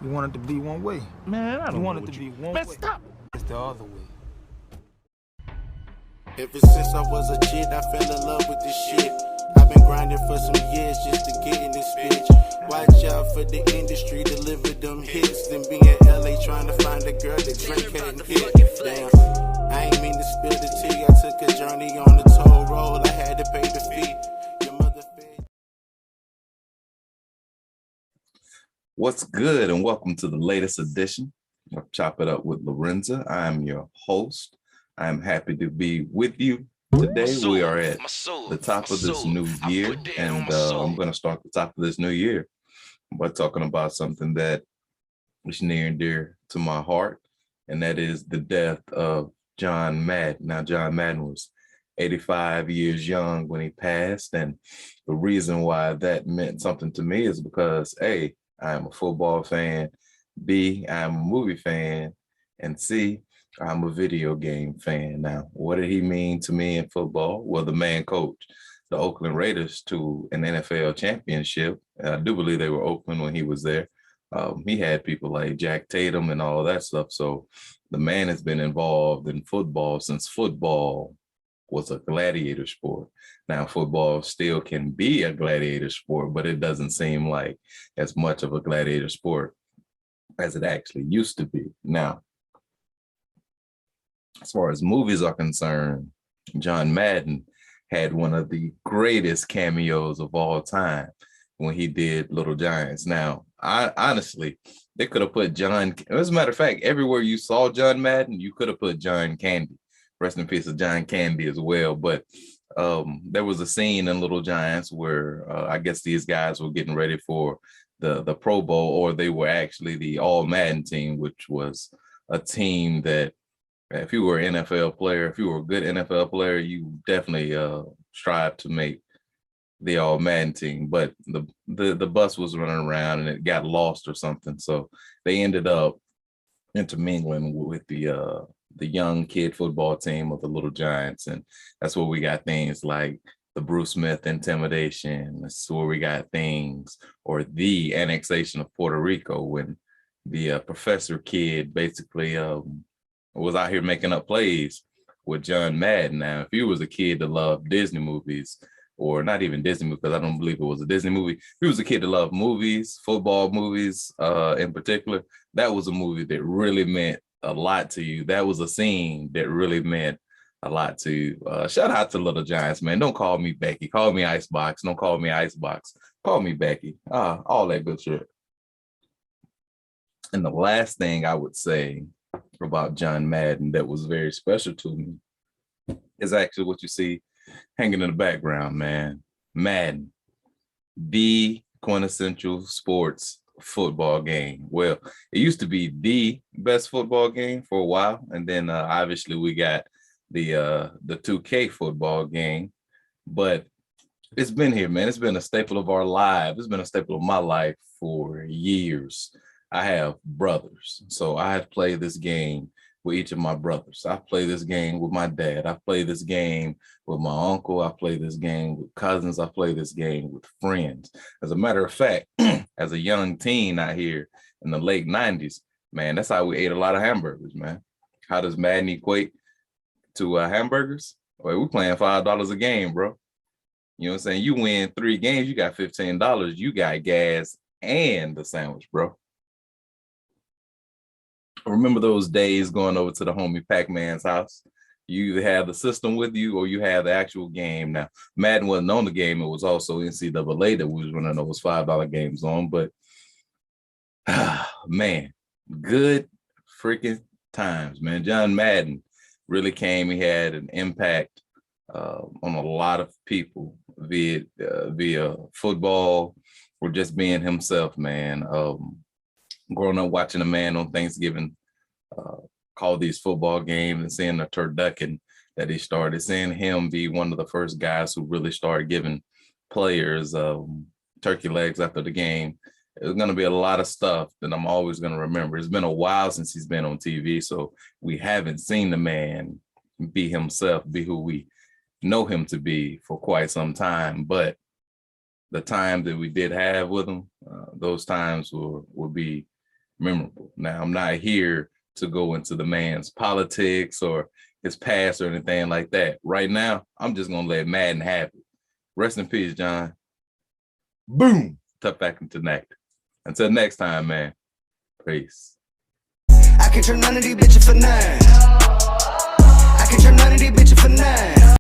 You want it to be one way. Man, I don't You know want it what to you... be one Man, way. stop! It's the other way. Ever since I was a kid, I fell in love with this shit. I've been grinding for some years just to get in this bitch. Watch out for the industry, deliver them hits. Then be in LA trying to find a girl that Drake hadn't hit. Damn, I ain't mean to spill the tea. I took a journey on the toll road. I had to pay the fee. Your mother fed. What's good, and welcome to the latest edition of Chop It Up with Lorenzo. I am your host. I'm happy to be with you today. We are at the top of this new year, and I'm going to start the top of this new year by talking about something that is near and dear to my heart, and that is the death of John Madden. Now, John Madden was 85 years young when he passed, and the reason why that meant something to me is because, A, I'm a football fan, B, I'm a movie fan, and C, I'm a video game fan. Now, what did he mean to me in football? Well, the man coached the Oakland Raiders to an NFL championship. I do believe they were Oakland when he was there. He had people like Jack Tatum and all that stuff. So the man has been involved in football since football was a gladiator sport. Now, football still can be a gladiator sport, but it doesn't seem like as much of a gladiator sport as it actually used to be. Now, as far as movies are concerned, John Madden had one of the greatest cameos of all time when he did Little Giants. Now, I honestly, they could have put John, as a matter of fact, everywhere you saw John Madden, you could have put John Candy. Rest in peace of John Candy as well. But there was a scene in Little Giants where I guess these guys were getting ready for the Pro Bowl, or they were actually the All Madden team, which was a team that if you were an NFL player, if you were a good NFL player, you definitely strive to make the All Madden team. But the bus was running around and it got lost or something, so they ended up intermingling with the young kid football team of the Little Giants, and that's where we got things like the Bruce Smith intimidation. That's where we got things, or the annexation of Puerto Rico, when the professor kid basically was out here making up plays with John Madden. Now, if you was a kid that loved Disney movies, or not even Disney movies, because I don't believe it was a Disney movie, if you was a kid that loved movies, football movies in particular, that was a movie that really meant a lot to you. That was a scene that really meant a lot to you. Shout out to Little Giants, man. Don't call me Becky. Call me Icebox. Don't call me Icebox. Call me Becky. All that good shit. And the last thing I would say about John Madden that was very special to me is actually what you see hanging in the background, man. Madden, the quintessential sports football game. Well, it used to be the best football game for a while, and then obviously we got the 2K football game, but it's been here, man. It's been a staple of our lives. It's been a staple of my life for years. I have brothers, so I have played this game with each of my brothers. I play this game with my dad. I play this game with my uncle. I play this game with cousins. I play this game with friends. As a matter of fact, as a young teen out here in the late 90s, man, that's how we ate a lot of hamburgers, man. How does Madden equate to hamburgers? Well, we're playing $5 a game, bro. You know what I'm saying? You win 3 games, you got $15. You got gas and the sandwich, bro. Remember those days going over to the homie Pac-Man's house? You either have the system with you or you have the actual game. Now, Madden wasn't on the game. It was also NCAA that we was running those $5 games on. But, man, good freaking times, man. John Madden really came. He had an impact on a lot of people via football or just being himself, man. Growing up watching a man on Thanksgiving call these football games and seeing the turducken that he started, seeing him be one of the first guys who really started giving players turkey legs after the game. There's going to be a lot of stuff that I'm always going to remember. It's been a while since he's been on TV, so we haven't seen the man be himself, be who we know him to be for quite some time. But the time that we did have with him, those times will be memorable. Now, I'm not here to go into the man's politics or his past or anything like that. Right now, I'm just gonna let Madden have it. Rest in peace, John. Boom. Tough back into neck. Until next time, man. Peace. I can turn none of these bitches for none. I can turn none of these bitches for none.